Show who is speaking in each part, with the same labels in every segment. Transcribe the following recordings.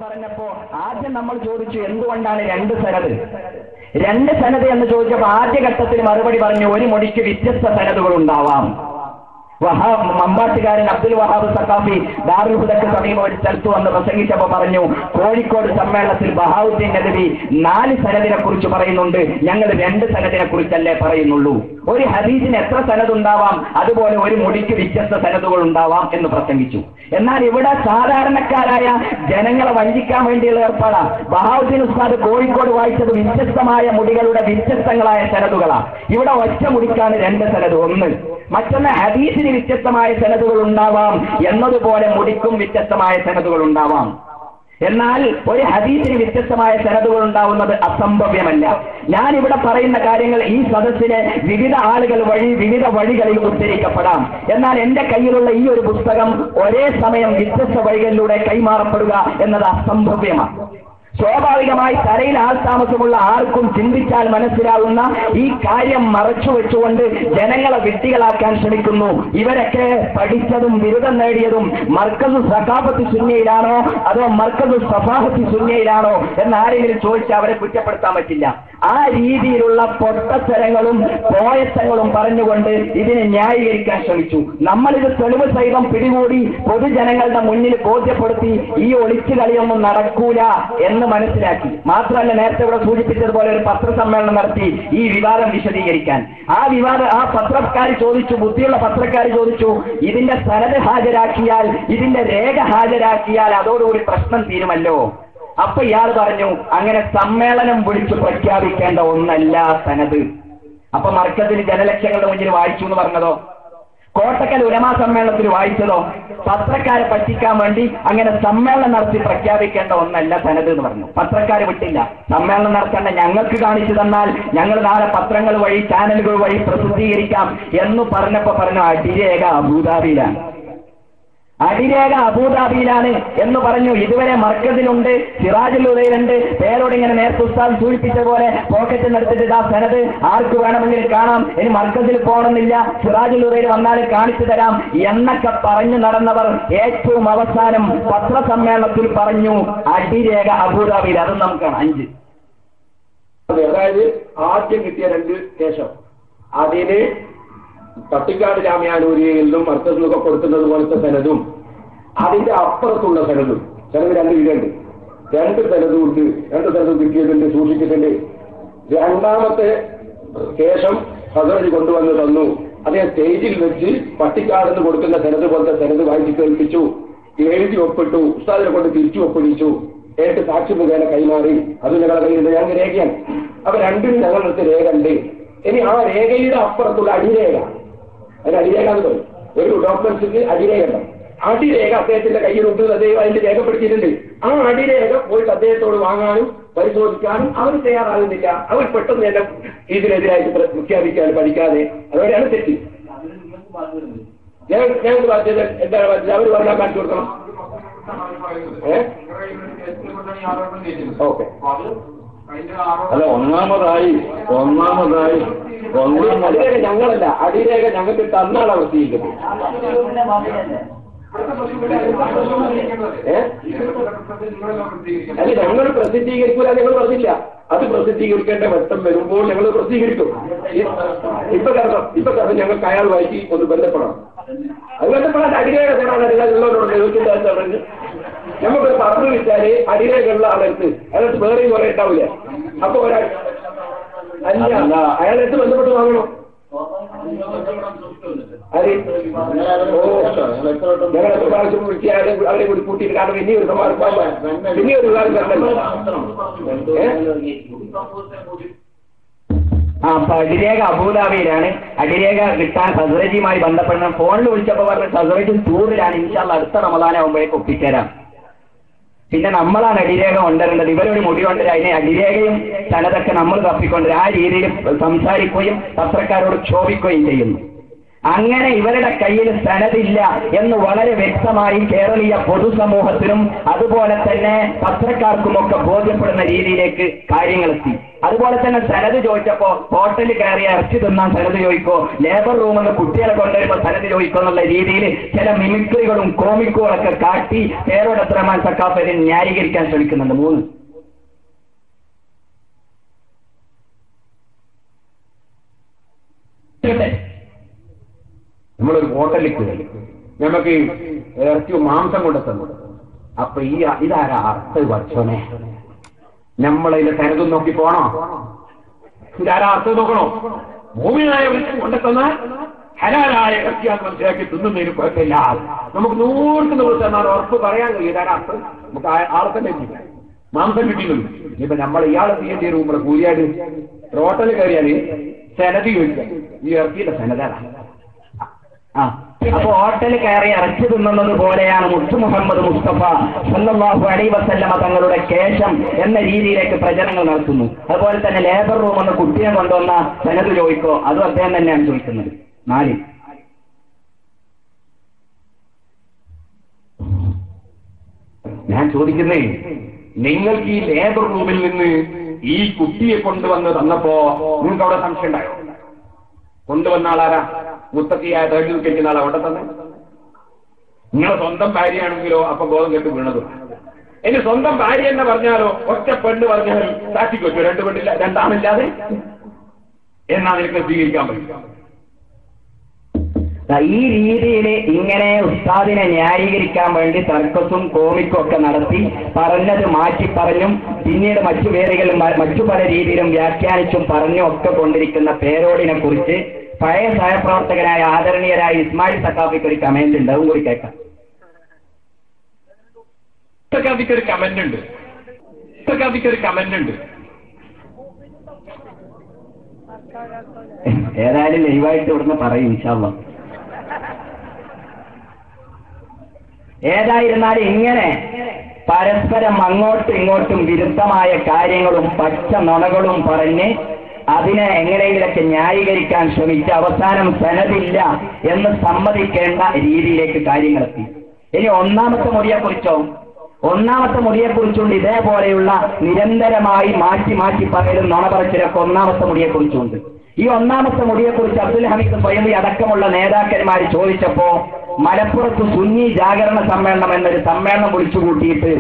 Speaker 1: പറഞ്ഞപ്പോ ആദ്യം നമ്മൾ ചോദിച്ചു എന്തുകൊണ്ടാണ് രണ്ട് സനത് എന്ന് ചോദിച്ചപ്പോൾ ആദ്യഘട്ടത്തിൽ മറുപടി പറഞ്ഞു ഒരു മൊഴിക്ക് വ്യത്യസ്ത സനതുകൾ ഉണ്ടാവാം. മമ്പാട്ടുകാരൻ അബ്ദുൽ വഹാബ് സഖാഫി ദാറുൽ ഹുദക്ക് സമീപം ഒരു സ്ഥലത്ത് വന്ന് പ്രസംഗിച്ചപ്പോൾ പറഞ്ഞു, കോഴിക്കോട് സമ്മേളനത്തിൽ ബഹാവുദ്ദീൻ നദവി 4 സനദിനെ കുറിച്ച് പറയുന്നുണ്ട്, ഞങ്ങൾ 2 സനദിനെ കുറിച്ചല്ലേ പറയുന്നുള്ളൂ. ഒരു ഹദീസിന് എത്ര സനദുണ്ടാവാം, അതുപോലെ ഒരു മൊഴിക്ക് വ്യത്യസ്ത സനദുകൾ ഉണ്ടാവാം എന്ന് പ്രസംഗിച്ചു. എന്നാൽ ഇവിടെ സാധാരണക്കാരായ ജനങ്ങളെ വഞ്ചിക്കാൻ വേണ്ടിയുള്ള ഏർപ്പാടാണ്. ബഹാവുദ്ദീൻ ഉസ്താദ് കോഴിക്കോട് വായിച്ചത് വ്യത്യസ്തമായ മുടികളുടെ വ്യത്യസ്തങ്ങളായ സനദുകളാണ്. ഇവിടെ ഒറ്റ മുടിക്കാണ് 2 സനദ്. ഒന്ന്, മറ്റൊന്ന് ഹദീസിന് വ്യത്യസ്തമായ സനദുകൾ ഉണ്ടാവാം എന്നതുപോലെ മുടിക്കും വ്യത്യസ്തമായ സനദുകൾ ഉണ്ടാവാം. എന്നാൽ ഒരു ഹദീസിന് വ്യത്യസ്തമായ സനദുകൾ ഉണ്ടാവുന്നത് അസംഭവ്യമല്ല. ഞാൻ ഇവിടെ പറയുന്ന കാര്യങ്ങൾ ഈ സദസ്സിനെ വിവിധ ആളുകൾ വഴി വിവിധ വഴികളിൽ ഉദ്ധരിക്കപ്പെടാം. എന്നാൽ എന്റെ കയ്യിലുള്ള ഈ ഒരു പുസ്തകം ഒരേ സമയം വ്യത്യസ്ത വഴികളിലൂടെ കൈമാറപ്പെടുക എന്നത് അസംഭവ്യമാണ്. സ്വാഭാവികമായി കരയിൽ ആൾതാമസമുള്ള ആർക്കും ചിന്തിച്ചാൽ മനസ്സിലാവുന്ന ഈ കാര്യം മറച്ചു വെച്ചുകൊണ്ട് ജനങ്ങളെ വിഡ്ഢികളാക്കാൻ ശ്രമിക്കുന്നു. ഇവരൊക്കെ പഠിച്ചതും ബിരുദം നേടിയതും മർക്കസു സഖാഫത്ത് സുന്നയിലാണോ അതോ മർക്കസു സഫാഹത്ത് സുന്നയിലാണോ എന്നാരെങ്കിലും ചോദിച്ചാൽ അവരെ കുറ്റപ്പെടുത്താൻ പറ്റില്ല. ആ രീതിയിലുള്ള പൊട്ടത്തരങ്ങളും പോയത്തങ്ങളും പറഞ്ഞുകൊണ്ട് ഇതിനെ ന്യായീകരിക്കാൻ ശ്രമിച്ചു. നമ്മളിത് തെളിവ് സഹിതം പിടികൂടി പൊതുജനങ്ങളുടെ മുന്നിൽ ബോധ്യപ്പെടുത്തി ഈ ഒളിച്ചു കളിയൊന്നും നടക്കൂല എന്ന് മനസ്സിലാക്കി. മാത്രമല്ല, നേരത്തെ ഇവിടെ സൂചിപ്പിച്ചതുപോലെ ഒരു പത്രസമ്മേളനം നടത്തി ഈ വിവാദം വിശദീകരിക്കാൻ. ആ പത്രക്കാർ ചോദിച്ചു, ബുദ്ധിയുള്ള പത്രക്കാർ ചോദിച്ചു, ഇതിന്റെ സനദ് ഹാജരാക്കിയാൽ, ഇതിന്റെ രേഖ ഹാജരാക്കിയാൽ അതോടുകൂടി പ്രശ്നം തീരുമല്ലോ. അപ്പൊ ഇയാൾ പറഞ്ഞു, അങ്ങനെ സമ്മേളനം വിളിച്ചു പ്രഖ്യാപിക്കേണ്ട ഒന്നല്ല സനദ്. അപ്പൊ മർക്കസിൽ ജനലക്ഷങ്ങളുടെ മുന്നിൽ വായിച്ചു എന്ന് പറഞ്ഞതോ, കോട്ടക്കൽ ഉലമാ സമ്മേളനത്തിൽ വായിച്ചതോ, പത്രക്കാരെ പറ്റിക്കാൻ വേണ്ടി അങ്ങനെ സമ്മേളനം നടത്തി പ്രഖ്യാപിക്കേണ്ട ഒന്നല്ല സനദ് എന്ന് പറഞ്ഞു. പത്രക്കാര് വിട്ടില്ല. സമ്മേളനം നടത്തേണ്ട ഞങ്ങൾക്ക് കാണിച്ചു തന്നാൽ ഞങ്ങൾ നാളെ പത്രങ്ങൾ വഴി ചാനലുകൾ വഴി പ്രസിദ്ധീകരിക്കാം എന്ന് പറഞ്ഞപ്പോ പറഞ്ഞു, അടിരേഖ അബൂദാബിയിലാണ്, അടിരേഖ അബൂദാബിയിലാണ് എന്ന് പറഞ്ഞു. ഇതുവരെ മർക്കസിലുണ്ട്, സിറാജുൽ ഹുദയിലുണ്ട്, പേരോട് ഇങ്ങനെ നേരത്തെ ഉസ്താദ് സൂചിപ്പിച്ച പോലെ പോക്കറ്റിൽ നടത്തിയിട്ട് ആ സനദ് ആർക്ക് വേണമെങ്കിലും കാണാം, ഇനി മർക്കസിൽ പോകണമെന്നില്ല, സിറാജുൽ ഹുദയിൽ വന്നാലും കാണിച്ചു തരാം എന്നൊക്കെ പറഞ്ഞു നടന്നവർ ഏറ്റവും അവസാനം പത്രസമ്മേളനത്തിൽ പറഞ്ഞു അടിരേഖ അബൂദാബിയിൽ. അതും നമുക്കാണ് 5.
Speaker 2: അതായത് ആദ്യം കിട്ടിയ 2 കേശം അതിന് പട്ടിക്കാട് ജാമ്യാനൂരിയിലും മർക്കസിലൊക്കെ കൊടുക്കുന്നത് പോലത്തെ സനദും അതിന്റെ അപ്പുറത്തുള്ള സനദ് 2 ഇതുണ്ട്. 2 സനദും ഉണ്ട്. 2 സനദും കിട്ടിയതുണ്ട്, സൂക്ഷിച്ചിട്ടുണ്ട്. രണ്ടാമത്തെ കേശം ഹസറജ് കൊണ്ടുവന്ന് തന്നു. അതേ സ്റ്റേജിൽ വെച്ച് പട്ടിക്കാടെന്ന് കൊടുക്കുന്ന സനദ് പോലത്തെ സനദ് വായിച്ച് കേൾപ്പിച്ചു, എഴുതി ഒപ്പിട്ടു, ഉസ്താദിനെ കൊണ്ട് തിരിച്ചു ഒപ്പിടിച്ചു, ഏട്ട് സാക്ഷി മുഖേന കൈമാറി. അത് ഞങ്ങളുടെ കയ്യിൽ ഞങ്ങൾക്ക് രേഖയാണ്. അപ്പൊ 2 ഞങ്ങളുടെ അടുത്ത് രേഖ ഉണ്ട്. ഇനി ആ രേഖയുടെ അപ്പുറത്തുള്ള അടിരേഖ, അതിന് അടിരേഖ എന്ന് പറയും. ഒരു ഡോക്യുമെന്റ്സിന് അടിരേഖ ഉണ്ടാവും. അടിരേഖ അദ്ദേഹത്തിന്റെ കയ്യിലുണ്ട്, അദ്ദേഹം അതിൽ രേഖപ്പെടുത്തിയിട്ടുണ്ട്. ആ അടിരേഖ പോയിട്ട് അദ്ദേഹത്തോട് വാങ്ങാനും പരിശോധിക്കാനും അവർ തയ്യാറാകുന്നില്ല. അവർ പെട്ടെന്ന് തന്നെ ഇതിനെതിരായിട്ട് പ്രഖ്യാപിക്കാനും പഠിക്കാതെ. അതോടെയാണ് തെറ്റ്. ഞങ്ങൾക്ക് ബാധ്യത എന്താണ് ബാധ്യത? അവർ പറഞ്ഞാൽ കാണിച്ചു കൊടുക്കണം. ഓക്കെ.
Speaker 3: അല്ല, ഒന്നാമതായി
Speaker 2: അടിരേഖ ഞങ്ങളല്ല, അടിരേഖ ഞങ്ങൾക്ക് തന്നാണ് പ്രസിദ്ധീകരിക്കുന്നത്. അല്ല, ഞങ്ങൾ പ്രസിദ്ധീകരിക്കൂല, ഞങ്ങൾ പറഞ്ഞില്ല. അത് പ്രസിദ്ധീകരിക്കേണ്ട ഘട്ടം വരുമ്പോൾ ഞങ്ങൾ പ്രസിദ്ധീകരിക്കും. ഇപ്പൊ കാരണം ഞങ്ങൾക്ക് അയാൾ വായിച്ച് ഒന്ന് ബന്ധപ്പെടണം. അത് ബന്ധപ്പെടാൻ അടിരേഖ ഉള്ളവരോട് ചോദിച്ചിട്ട് നമുക്കൊരു പത്രം വിറ്റാല് അടിരേഖയുള്ള ആളെടുത്ത് വേറെയും കുറെ ഉണ്ടാവില്ല. അപ്പൊ അല്ല, അയാളെടുത്ത് ബന്ധപ്പെട്ട് വാങ്ങണം. ഞങ്ങളെത്ര പ്രാവശ്യം വിളിച്ചാൽ അവരെ കൂടി കൂട്ടിയിട്ട് കാരണം ഇനിയൊരു കാര്യം
Speaker 1: അപ്പൊ അടിരേഖ അബൂദാബിയിലാണ്. അടിരേഖ കിട്ടാൻ ഹസ്രജിയുമായി ബന്ധപ്പെടണം. ഫോണിൽ വിളിച്ചപ്പോ പറഞ്ഞ ഹസ്രജും ടൂറിലാണ്, ഇൻഷാല്ലാ അടുത്ത റമദാനാവുമ്പോഴേക്ക് ഒപ്പിച്ചേരാം. പിന്നെ നമ്മളാണ് അടിരേഖ കൊണ്ടുവരേണ്ടത്. ഇവരൊരു മുടി കൊണ്ടുവരും, അതിനെ അടിരേഖയും സനദൊക്കെ നമ്മൾ തപ്പിക്കൊണ്ടുവരും. ആ രീതിയിൽ സംസാരിക്കുകയും പത്രക്കാരോട് ക്ഷോഭിക്കുകയും ചെയ്യുന്നു. അങ്ങനെ ഇവരുടെ കയ്യിൽ സനദില്ല എന്ന് വളരെ വ്യക്തമായി കേരളീയ പൊതുസമൂഹത്തിനും അതുപോലെ തന്നെ പത്രക്കാർക്കുമൊക്കെ ബോധ്യപ്പെടുന്ന രീതിയിലേക്ക് കാര്യങ്ങളെത്തി. അതുപോലെ തന്നെ സനത് ചോദിച്ചപ്പോ ഹോട്ടലിൽ കയറി ഇറച്ചി തിന്നാൻ സനത് ചോദിക്കോ, ലേബർ റൂമിൽ നിന്ന് കുട്ടികളെ കൊണ്ടുവരുമ്പോൾ സനത് ചോദിക്കോ എന്നുള്ള രീതിയിൽ ചില മിമിക്രികളും കോമിക്കുകളൊക്കെ കാട്ടി പേരോട് അബ്ദുറഹ്മാൻ സഖാഫിനെ ന്യായീകരിക്കാൻ ശ്രമിക്കുന്നുണ്ട്. 3
Speaker 2: നമ്മളൊരു ഹോട്ടലിൽ കയറി നമുക്ക് ഇറച്ചി മാംസം കൊണ്ട് തന്നു. അപ്പൊ ഇതാരാ അർത്ഥം പഠിച്ചോനെ, നമ്മളതിൽ കരുതും നോക്കി പോണോ? ഇതാരാ അർത്ഥം നോക്കണോ? ഭൂമിയായ കൊണ്ടെത്തന്നാൽ ഹലാലായ ഇറച്ചിയാന്ന് മനസ്സിലാക്കി തിന്നുന്നതിന് കുഴപ്പമില്ല. നമുക്ക് 100 ദിവസം എന്നാൽ ഉറപ്പ് പറയാൻ കഴിയും ഇതാരാ അർത്ഥം. നമുക്ക് ആളെ തന്നെ മാംസം കിട്ടിയില്ല. ഇപ്പൊ നമ്മൾ ഇയാളെ ചെയ്യേണ്ടി വരും. നമ്മളെ കൂലിയായിട്ട് ഹോട്ടലിൽ കയറിയാല് സനത് ചോദിക്കാം, ഈ ഇറച്ചിയുടെ സനതാണ്.
Speaker 1: അപ്പൊ ഹോട്ടലിൽ കയറി ഇറച്ചി തിന്നുന്നത് പോലെയാണ് മുത്തു മുഹമ്മദ് മുസ്തഫ സല്ലല്ലാഹു അലൈഹി വസല്ലമ തങ്ങളുടെ കേശം എന്ന രീതിയിലേക്ക് പ്രചരണങ്ങൾ നടത്തുന്നു. അതുപോലെ തന്നെ ലേബർ റൂം എന്ന് കുട്ടിയെ കൊണ്ടുവന്ന സനത് ചോദിക്കോ, അതും അദ്ദേഹം തന്നെയാണ് ചോദിക്കുന്നത്. 4
Speaker 2: ഞാൻ ചോദിക്കുന്നേ, നിങ്ങൾക്ക് ഈ ലേബർ റൂമിൽ നിന്ന് ഈ കുട്ടിയെ കൊണ്ടുവന്ന് തന്നപ്പോ നിങ്ങൾക്ക് അവിടെ സംശയം ഉണ്ടായോ? കൊണ്ടുവന്ന ആളാരാ? മുത്തക്കിയായ തേടി കെട്ടുന്ന ആൾ അവിടെ തന്നെ. നിങ്ങളെ സ്വന്തം ഭാര്യയാണെങ്കിലോ അപ്പൊ ബോധം കെട്ട് വീണത്. ഇനി സ്വന്തം ഭാര്യ എന്ന് പറഞ്ഞാലോ ഒറ്റ പെണ്ണ് പറഞ്ഞാലും സാക്ഷിക്ക് വെച്ചു, 2 പെണ്ണില്ല 2 ആണില്ലാതെ എന്നാ നിനക്ക് സ്വീകരിക്കാൻ പറ്റില്ല.
Speaker 1: ഈ രീതിയിൽ ഇങ്ങനെ ഉസ്താദിനെ ന്യായീകരിക്കാൻ വേണ്ടി സർക്കസും കോമിക്കും ഒക്കെ നടത്തി പറഞ്ഞത് മാറ്റി പറഞ്ഞും പിന്നീട് മറ്റു വേദികളും മറ്റു പല രീതിയിലും വ്യാഖ്യാനിച്ചും പറഞ്ഞും ഒക്കെ കൊണ്ടിരിക്കുന്ന പേരോടിനെ കുറിച്ച് പഴയ സഹപ്രവർത്തകനായ ആദരണീയരായ ഇസ്മായിൽ സഖാഫിക്ക് ഒരു കമന്റ് ഉണ്ട്, അതും കൂടി കേൾക്കാം.
Speaker 2: സഖാഫിക്കൊരു കമന്റ് ഉണ്ട്.
Speaker 1: ഏതായാലും ലൈവായിട്ട് ഇവിടുന്ന് പറയും ഇൻഷാ അല്ലാഹ്. ഏതായിരുന്നാലും ഇങ്ങനെ പരസ്പരം അങ്ങോട്ടും ഇങ്ങോട്ടും വിരുദ്ധമായ കാര്യങ്ങളും പച്ച നുണകളും പറഞ്ഞ് അതിനെ എങ്ങനെയെങ്കിലൊക്കെ ന്യായീകരിക്കാൻ ശ്രമിച്ച് അവസാനം സനദില്ല എന്ന് സമ്മതിക്കേണ്ട രീതിയിലേക്ക് കാര്യങ്ങളെത്തി. ഇനി ഒന്നാമത്തെ മുടിയെക്കുറിച്ചുണ്ട് ഇതേപോലെയുള്ള നിരന്തരമായി മാറ്റി മാറ്റി പറയലും നുണ പറച്ചിലൊക്കെ ഒന്നാമത്തെ മുടിയെക്കുറിച്ചുണ്ട്. ഈ ഒന്നാമത്തെ മുടിയെക്കുറിച്ച് അബ്ദുൽ ഹമീദ് സ്വയംവി അടക്കമുള്ള നേതാക്കന്മാർ ചോദിച്ചപ്പോ മലപ്പുറത്ത് സുന്നി ജാഗരണ സമ്മേളനം എന്നൊരു സമ്മേളനം വിളിച്ചുകൂട്ടിയിട്ട്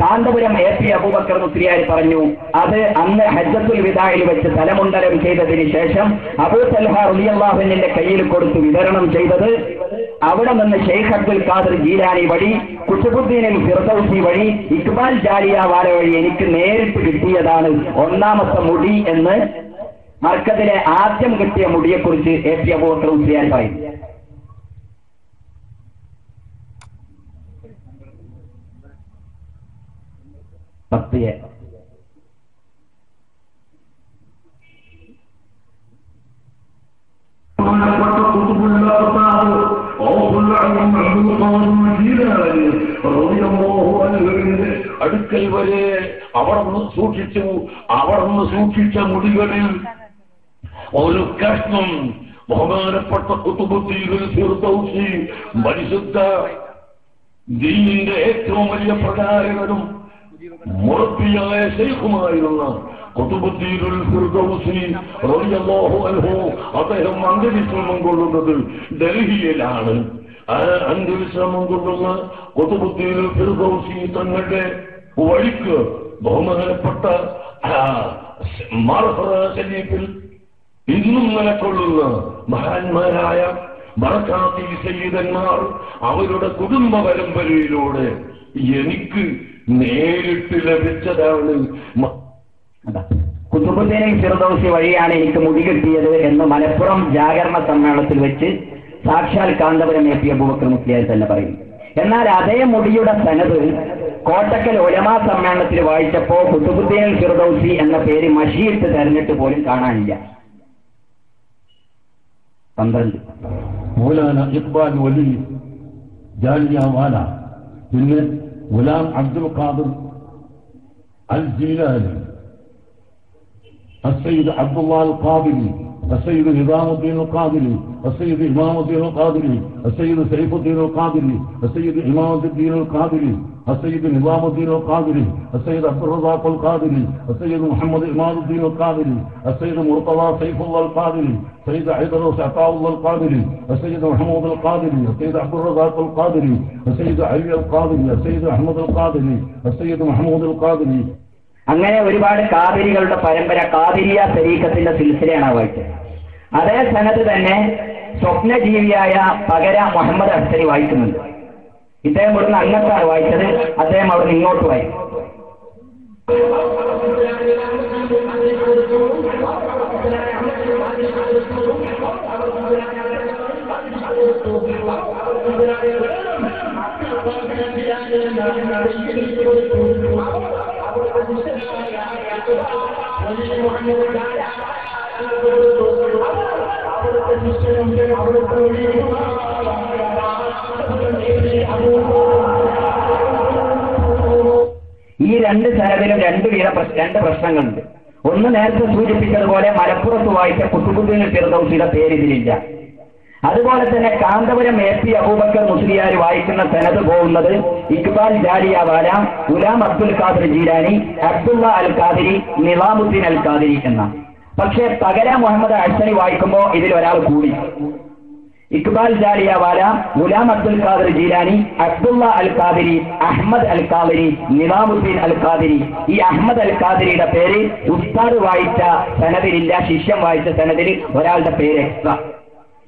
Speaker 1: കാന്തപുരം AP അബൂബക്കർ മുസ്ലിയാർ പറഞ്ഞു, അത് അന്ന് ഹജ്ജത്തുൽ വിദായിൽ വെച്ച് തലമുണ്ടനം ചെയ്തതിന് ശേഷം അബൂ തൽഹ റളിയല്ലാഹു അൻഹുവിന്റെ കയ്യിൽ കൊടുത്ത് വിതരണം ചെയ്തത് അവിടെ നിന്ന് ഷെയ്ഖ് അബ്ദുൽ ഖാദിർ ജീലാനി വഴി കുതുബുദ്ദീൻ ഫിർദൗസി വഴി ഇക്ബാൽ ജാലിയവാല വഴി എനിക്ക് നേരിട്ട് കിട്ടിയതാണ് ഒന്നാമത്തെ മുടി എന്ന് മർക്കത്തിലെ ആദ്യം കിട്ടിയ മുടിയെക്കുറിച്ച് AP അബൂബക്കർ മുസ്ലിയാർ പറയും.
Speaker 3: അടുക്കൽ വരെ അവർന്ന് സൂക്ഷിച്ച മുടികളിൽ ഒരു കഷ്ണം ബഹുമാനപ്പെട്ട ഖുതുബുദ്ദീൻ ഫിർദൗസി പരിശുദ്ധ ദീനിന്റെ ഏറ്റവും വലിയ പ്രചാരകനും മുറബിയായ ശൈഖുമായിരുന്ന ഖുതുബുദ്ദീൻ ഫിർദൗസി റളിയല്ലാഹു അൻഹു അദ്ദേഹം അന്ത്യവിശ്രമം കൊള്ളുന്നത് ഡൽഹിയിലാണ്. അന്ത്യവിശ്രമം കൊള്ളുന്ന ഖുതുബുദ്ദീൻ ഫിർദൗസി തങ്ങളുടെ വഴിക്ക് ബഹുമാനപ്പെട്ട മർഹറ ശരീഫിൽ ഇന്നും നിലകൊള്ളുന്ന മഹാന്മാരായ ബറകാത്തി സയ്യിദന്മാർ അവരുടെ കുടുംബ പരമ്പരയിലൂടെ എനിക്ക് നേരിട്ട് ലഭിച്ചതാണ്.
Speaker 1: ഖുതുബുദ്ദീൻ ഫിർദൗസി വഴിയാണ് എനിക്ക് മുടി കിട്ടിയത് എന്ന് മലപ്പുറം ജാഗരണ സമ്മേളനത്തിൽ വെച്ച് സാക്ഷാൽ കാന്തപുരം AP അബൂബക്കർ മുസ്ലിയാർ തന്നെ പറയും. എന്നാൽ അതേ മുടിയുടെ സനത് കോട്ടക്കൽ ഉലമാ സമ്മേളനത്തിൽ വായിച്ചപ്പോ ഖുതുബുദ്ദീൻ ഫിർദൗസി എന്ന പേര് മഷിയിട്ട് തെരഞ്ഞിട്ട് പോലും കാണാനില്ല. 12
Speaker 3: മൗലാന ഇഖ്ബാൽ വലി ജാലിയവാല, പിന്നെ ഗുലാം അബ്ദുൽ ഖാദിർ അൽ ജീലാനി, السيد عبد الله القادري، السيد نظام الدين القادري، السيد إمام الدين القادري، السيد سيف الدين القادري، السيد إمام الدين القادري، السيد نظام الدين القادري، السيد عبد الرزاق القادري، السيد محمد إمام الدين القادري، السيد مرتضى سيف الله القادري، السيد عيدروس عطاء الله القادري، السيد محمود القادري، السيد عبد الرزاق القادري، السيد علي القادري، السيد أحمد القادري، السيد محمود القادري.
Speaker 1: അങ്ങനെ ഒരുപാട് ഖാദിരികളുടെ പരമ്പര ഖാദിരിയ തരീഖത്തിന്റെ സിൽസിലയാണ് വായിച്ചത്. അതേ സനത് തന്നെ സ്വപ്നജീവിയായ പകര മുഹമ്മദ് അസ്സരി വായിക്കുന്നുണ്ട്. ഇദ്ദേഹം ഇവിടുന്ന് അങ്ങോട്ടാണ് വായിച്ചത്, അദ്ദേഹം അവിടുന്ന് ഇങ്ങോട്ട് വായിക്കും. ഈ രണ്ട് സനദിലും രണ്ട് പ്രശ്നങ്ങളുണ്ട്. ഒന്ന് നേരത്തെ സൂചിപ്പിച്ചതുപോലെ മലപ്പുറത്ത് വായിച്ച കുത്തുബുദ്ദീൻ ഫിർദൗസിയുടെ പേര് ഇതിലില്ല. അതുപോലെ തന്നെ കാന്തപുരം AP അബൂബക്കർ മുസ്ലിയാർ വായിക്കുന്ന സനദ് പോകുന്നത് ഇക്ബാൽ ജാലിയവാല, ഗുലാം അബ്ദുൽ ഖാദിർ ജീലാനി, അബ്ദുള്ള അൽ ഖാദിരി, നിളാമുദ്ദീൻ അൽ ഖാദിരി എന്നാണ്. പക്ഷേ പകര മുഹമ്മദ് അഹ്സനി വായിക്കുമ്പോൾ ഇതിൽ ഒരാൾ കൂടി. ഇക്ബാൽ ജാലിയവാല, ഗുലാം അബ്ദുൽ ഖാദിർ ജീലാനി, അബ്ദുള്ള അൽ ഖാദിരി, അഹമ്മദ് അൽ ഖാദിരി, നിളാമുദ്ദീൻ അൽ ഖാദിരി. ഈ അഹമ്മദ് അൽ ഖാദിരിയുടെ പേര് ഉസ്താദ് വായിച്ച സനദിലില്ല, ശിഷ്യൻ വായിച്ച സനദിൽ ഒരാളുടെ പേര് എക്സ്ട്രാ.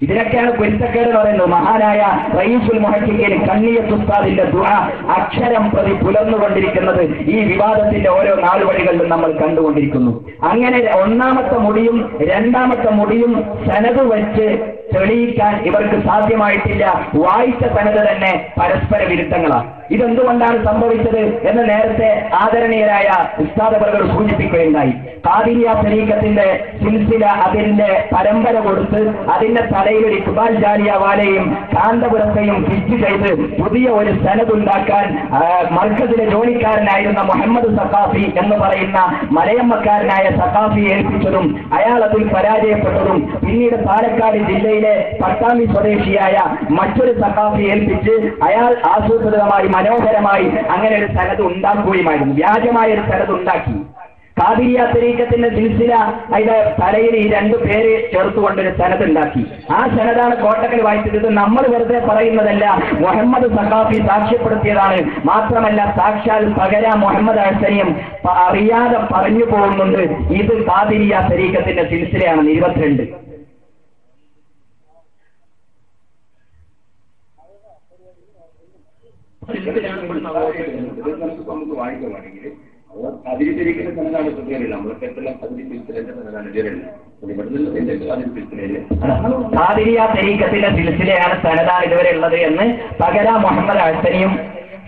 Speaker 1: ഇതിനൊക്കെയാണ് പൊരുത്തക്കേട് എന്ന് പറയുന്നത്. മഹാനായ റയീസുൽ മുഹഖിഖീൻ കണ്ണിയത്ത് ഉസ്താദിന്റെ ദുആ അക്ഷരം പ്രതി പുലർന്നുകൊണ്ടിരിക്കുന്നത് ഈ വിവാദത്തിന്റെ ഓരോ നാളുവഴികളിലും നമ്മൾ കണ്ടുകൊണ്ടിരിക്കുന്നു. അങ്ങനെ ഒന്നാമത്തെ മുടിയും രണ്ടാമത്തെ മുടിയും സനദ് വെച്ച് തെളിയിക്കാൻ ഇവർക്ക് സാധ്യമായിട്ടില്ല. വായിച്ച സനദ് തന്നെ പരസ്പര വിരുദ്ധങ്ങളാണ്. ഇതെന്തുകൊണ്ടാണ് സംഭവിച്ചത് എന്ന് നേരത്തെ ആദരണീയരായ ഉസ്താദ് അവர்கள் സൂചിപ്പിക്കുകയുണ്ടായി. ഖാദിരിയ തരീഖത്തിന്റെ സിൽസില അതിന്റെ പരമ്പര കൊടുത്ത് അതിന്റെ തലയിൽ ഒരു ഇക്ബാൽ ജാലിയവാലയും കാന്തപുരത്തെയും ഫിറ്റ് ചെയ്ത് പുതിയ ഒരു സനദ് ഉണ്ടാക്കാൻ മർക്കസിലെ ജോലിക്കാരനായിരുന്ന മുഹമ്മദ് സഖാഫി എന്ന് പറയുന്ന മലയമ്മക്കാരനായ സഖാഫി ഏൽപ്പിച്ചതും അയാൾ അതിൽ പരാജയപ്പെട്ടതും പിന്നീട് പാലക്കാട് ജില്ലയിലെ പട്ടാമ്പി സ്വദേശിയായ മറ്റൊരു സഖാഫി ഏൽപ്പിച്ച് അയാൾ ആസൂത്രിതമായി മനോഹരമായി അങ്ങനെ ഒരു സനദ് ഉണ്ടാക്കുകയുമായിരുന്നു. വ്യാജമായ ഒരു സനദ് ഉണ്ടാക്കി. ഖാദിരിയ തരീഖത്തിന്റെ സിൽസില അതിന്റെ തലയിൽ ഈ രണ്ടു പേര് ചേർത്തുകൊണ്ടൊരു സനദ് ഉണ്ടാക്കി. ആ സനദാണ് കോട്ടക്കൽ വായിച്ചത്. ഇത് നമ്മൾ വെറുതെ പറയുന്നതല്ല, മുഹമ്മദ് സഖാഫി സാക്ഷ്യപ്പെടുത്തിയതാണ്. മാത്രമല്ല സാക്ഷാൽ പകര മുഹമ്മദ് അഹ്സനിയും അറിയാതെ പറഞ്ഞു പോകുന്നുണ്ട് ഇത് ഖാദിരിയ തരീഖത്തിന്റെ സിൽസിലയാണ്. 22
Speaker 2: നമുക്ക് വായിക്കുകയാണെങ്കിൽ അതിരി തിരിക്കുന്ന സനതാണ് സുഖമില്ല. നമ്മളൊക്കെ എല്ലാം അതിരി തിരിച്ചിലെ സനതാണ് ഇവരല്ല.
Speaker 1: ഖാദിരിയ തരീഖത്തിന്റെ സിൽസിലയാണ് സനദാണ് ഇതുവരെ ഉള്ളത് എന്ന് പകര മുഹമ്മദ് അഹ്സനിയും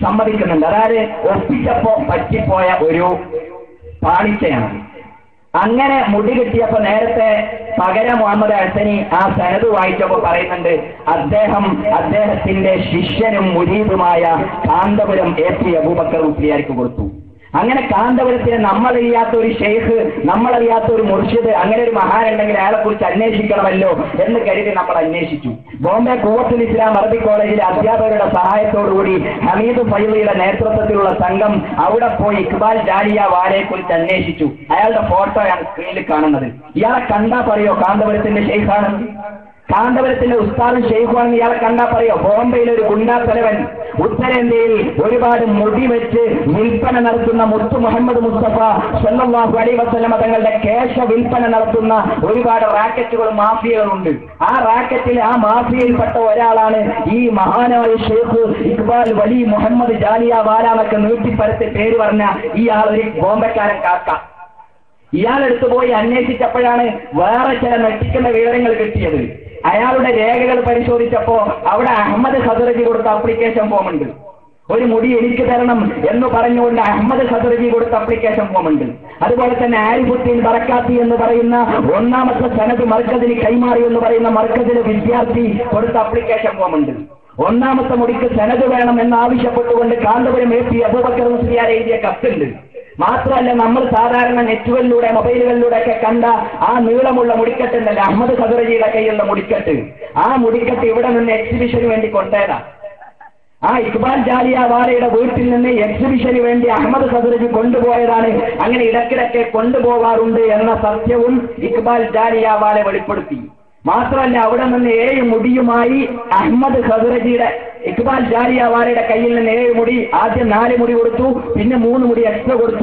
Speaker 1: സമ്മതിക്കുന്നുണ്ട്. അതായത് ഒപ്പിച്ചപ്പോ പറ്റിപ്പോയ ഒരു പാളിച്ചയാണ്. അങ്ങനെ മുടി കിട്ടിയപ്പോ നേരത്തെ പകര മുഹമ്മദ് അഹ്സനി ആ സനദ് വായിച്ചപ്പോ പറയുന്നുണ്ട് അദ്ദേഹത്തിന്റെ ശിഷ്യനും മുരീദുമായ കാന്തപുരം AP അബൂബക്കർ മുസ്ലിയാർക്ക് കൊടുത്തു. അങ്ങനെ കാന്തപുരത്തിന് നമ്മളറിയാത്ത ഒരു ഷെയ്ഖ്, നമ്മളറിയാത്ത ഒരു മുർഷിദ്, അങ്ങനെ ഒരു മഹാനുണ്ടെങ്കിൽ അയാളെ കുറിച്ച് അന്വേഷിക്കണമല്ലോ എന്ന് കരുതി നമ്മൾ അന്വേഷിച്ചു. ബോംബെ ഖുവത്തുൽ ഇസ്ലാം അറബി കോളേജിലെ അധ്യാപകരുടെ സഹായത്തോടുകൂടി ഹമീദ് ഫൈലിയുടെ നേതൃത്വത്തിലുള്ള സംഘം അവിടെ പോയി ഇക്ബാൽ ജാലിയവാലയെ കുറിച്ച് അന്വേഷിച്ചു. അയാളുടെ ഫോട്ടോയാണ് സ്ക്രീനിൽ കാണുന്നത്. ഇയാളെ കണ്ടാ പറയോ കാന്തപുരത്തിന്റെ ഷെയ്ഖാണെന്ന്? കാന്തപുരത്തിന്റെ ഉസ്താദും ഷെയ്ഖുമാണെന്ന് ഇയാളെ കണ്ടാ പറയോ? ബോംബെയിലെ ഒരു ഗുണ്ടാ തലവൻ, ഉത്തരേന്ത്യയിൽ ഒരുപാട് മുടി വെച്ച് വിൽപ്പന നടത്തുന്ന മുത്തു മുഹമ്മദ് മുസ്തഫ സല്ലല്ലാഹു അലൈഹി വസല്ലം തങ്ങളുടെ കേശ വിൽപ്പന നടത്തുന്ന ഒരുപാട് റാക്കറ്റുകളും മാഫിയകളുണ്ട്. ആ റാക്കറ്റിൽ ആ മാഫിയയിൽപ്പെട്ട ഒരാളാണ് ഈ മഹാനായ ഷെയ്ഖ് ഇക്ബാൽ വലി മുഹമ്മദ് ജാലിയവാല എന്നൊക്കെ നീട്ടിപ്പരത്തി പേര് പറഞ്ഞ ഇയാൾ ഒരു ബോംബെക്കാരൻ കാക്ക. ഇയാളെടുത്തു പോയി അന്വേഷിച്ചപ്പോഴാണ് വേറെ ചില ഞെട്ടിക്കുന്ന വിവരങ്ങൾ കിട്ടിയത്. അയാളുടെ രേഖകൾ പരിശോധിച്ചപ്പോ അവിടെ അഹമ്മദ് ഖദർജി കൊടുത്ത അപ്ലിക്കേഷൻ ഫോം ഉണ്ട്. ഒരു മുടി എനിക്ക് തരണം എന്ന് പറഞ്ഞുകൊണ്ട് അഹമ്മദ് ഖദർജി കൊടുത്ത അപ്ലിക്കേഷൻ ഫോം ഉണ്ട്. അതുപോലെ തന്നെ ആരിഫുദ്ദീൻ ബറക്കാത്തി എന്ന് പറയുന്ന ഒന്നാമത്തെ സനദ് മർക്കസിന് കൈമാറി എന്ന് പറയുന്ന മർക്കസിലെ വിദ്യാർത്ഥി കൊടുത്ത അപ്ലിക്കേഷൻ ഫോം ഉണ്ട്. ഒന്നാമത്തെ മുടിക്ക് സനദ് വേണം എന്നാവശ്യപ്പെട്ടുകൊണ്ട് കാന്തപുരം AP അബൂബക്കർ മുസ്ലിയാർ എഴുതിയ കത്തുണ്ട്. മാത്രമല്ല നമ്മൾ സാധാരണ നെറ്റുകളിലൂടെ മൊബൈലുകളിലൂടെ ഒക്കെ കണ്ട ആ നീളമുള്ള മുടിക്കെട്ടുണ്ടല്ലോ അഹമ്മദ് ഖദറജിയുടെ കയ്യിലുള്ള മുടിക്കെട്ട്, ആ മുടിക്കെട്ട് ഇവിടെ നിന്ന് എക്സിബിഷന് വേണ്ടി കൊണ്ടേതാ. ആ ഇക്ബാൽ ജാലിയവാലയുടെ വീട്ടിൽ നിന്ന് എക്സിബിഷന് വേണ്ടി അഹമ്മദ് ഖദറജി കൊണ്ടുപോയതാണ്. അങ്ങനെ ഇടയ്ക്കിടയ്ക്ക് കൊണ്ടുപോകാറുണ്ട് എന്ന സത്യവും ഇക്ബാൽ ജാലിയവാല വെളിപ്പെടുത്തി. മാത്രമല്ല അവിടെ നിന്ന് 7 മുടിയുമായി അഹമ്മദ് ഖദറജിയുടെ ഇക്ബാൽ ജാലിയവാലയുടെ കയ്യിൽ നിന്ന് 7 മുടി, ആദ്യം 4 മുടി കൊടുത്തു, പിന്നെ 3 മുടി എക്സ്ട്രാ കൊടുത്തു.